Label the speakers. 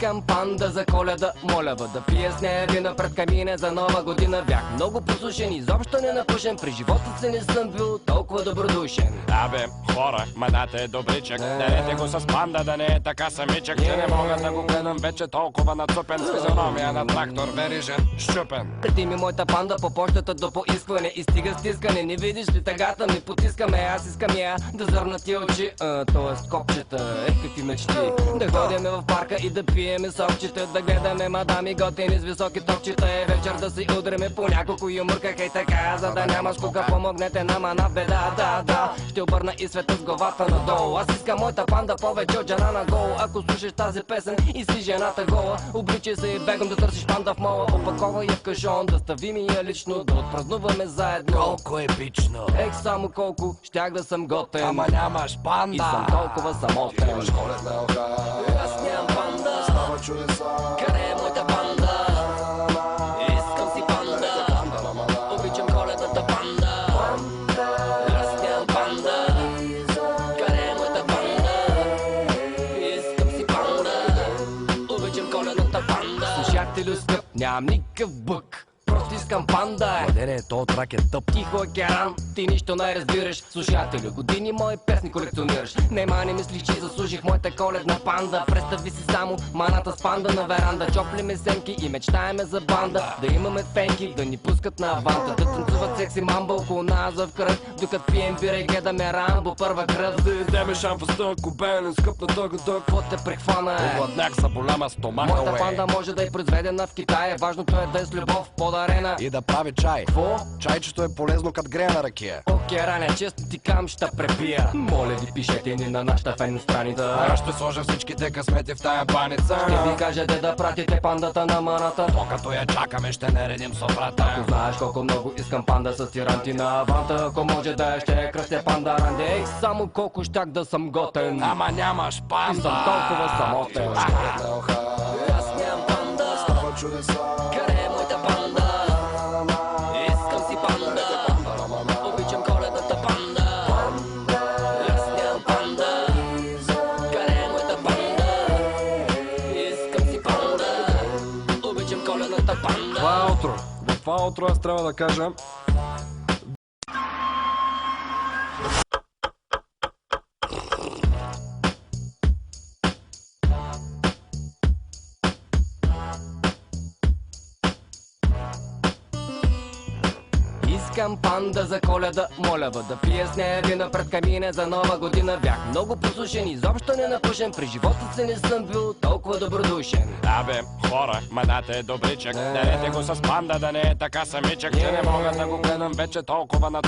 Speaker 1: Искам панда за Коледа, моля да пия с нея вина пред камина за нова година. Бях много послушен, изобщо не напушен, при живота си не съм бил толкова добродушен.
Speaker 2: Абе, хора, манате е добричък, дарете го с панда, да не е така самичък, че не мога да го гледам вече толкова нацупен, с физиономия на трактор, верижен, щупен.
Speaker 1: Преди ми моята панда по почтата до поискване и стига стискане, не видиш ли тъгата ми потискаме, аз искам я да зърна ти очи, т.е. копчета, какви мечти. Да ходиме в парка и да пиеме сокчета, да гледаме мадами готини с високи топчета, вечер да си удреме по няколко юморка, хей така, за да няма скука, помогнете нам на беда, да, ще обърна и света с главата надолу. Аз искам моята панда повече от жена на гол. Ако слушаш тази песен и си жената гола, обличай се и бегам да търсиш панда в мола, опаковай я в кашон, да стави ми я лично, да отпразнуваме заедно.
Speaker 2: Колко епично!
Speaker 1: Ех, само колко, щях да съм готен,
Speaker 2: Ама нямаш панда!
Speaker 1: и съм толкова самотен.
Speaker 3: Имаш коледна елха,
Speaker 1: Аз нямам панда,
Speaker 3: става чудеса.
Speaker 1: къде е моята панда? Искам си панда, обичам коледната панда. Аз нямам панда, къде е моята панда? Искам си панда, обичам коледната панда. Слушатели скъп, нямам никакъв бък, просто искам панда.
Speaker 2: Младене, то трак е тъп.
Speaker 1: Тихо е керан, ти нищо не разбираш. Слушатели, години мои песни колекционираш. Нема не мислиш, че заслужих моята коледна панда. Представи си само маната с панда на веранда. Чоплиме семки и мечтаеме за банда. Да имаме фенки, да ни пускат на аванта, да танцуват секси мамба около нас в кръг, докато пием бира и гледаме Рамбо първа кръв.
Speaker 2: Да идеме шампаста, кубелен, скъп на тъга.
Speaker 1: Какво те прехвана е?
Speaker 2: Обладняк са голяма стомаха,
Speaker 1: Моята панда може да е произведена в Китай. Важното е да е с любов подарена.
Speaker 2: и да прави чай.
Speaker 1: Какво?
Speaker 2: Чайчето е полезно като грея на ракия.
Speaker 1: Окей, раня, често ти кам, ще препия. Моля ви, пишете ни на нашата фен страница.
Speaker 2: Аз ще сложа всичките късмети в тая баница.
Speaker 1: Ще ви кажете да пратите пандата на маната.
Speaker 2: Докато я чакаме, ще наредим софрата.
Speaker 1: Ако знаеш колко много искам панда с тиранти на аванта, ако може да ще кръстя панда ранде. Ей, само колко щях да съм готен,
Speaker 2: Ама нямаш панда.
Speaker 1: и съм толкова самотен.
Speaker 3: Имаш коледна елха,
Speaker 1: Аз нямам панда,
Speaker 3: става чудеса.
Speaker 1: къде е моята панда? Искам си панда, обичам коледната панда. Аз нямам панда, къде е моята панда? Искам си панда, обичам коледната панда.
Speaker 2: Това е утро. В това утро аз трябва да кажа...
Speaker 1: Искам панда за Коледа, моля да пия с нея вина пред камина за нова година. Бях много послушен, изобщо не напушен, при живота си не съм бил толкова добродушен.
Speaker 2: Абе, хора, манате е добричък, дарете го с панда, да не е така самичък, че не мога да го гледам вече толкова нацупен.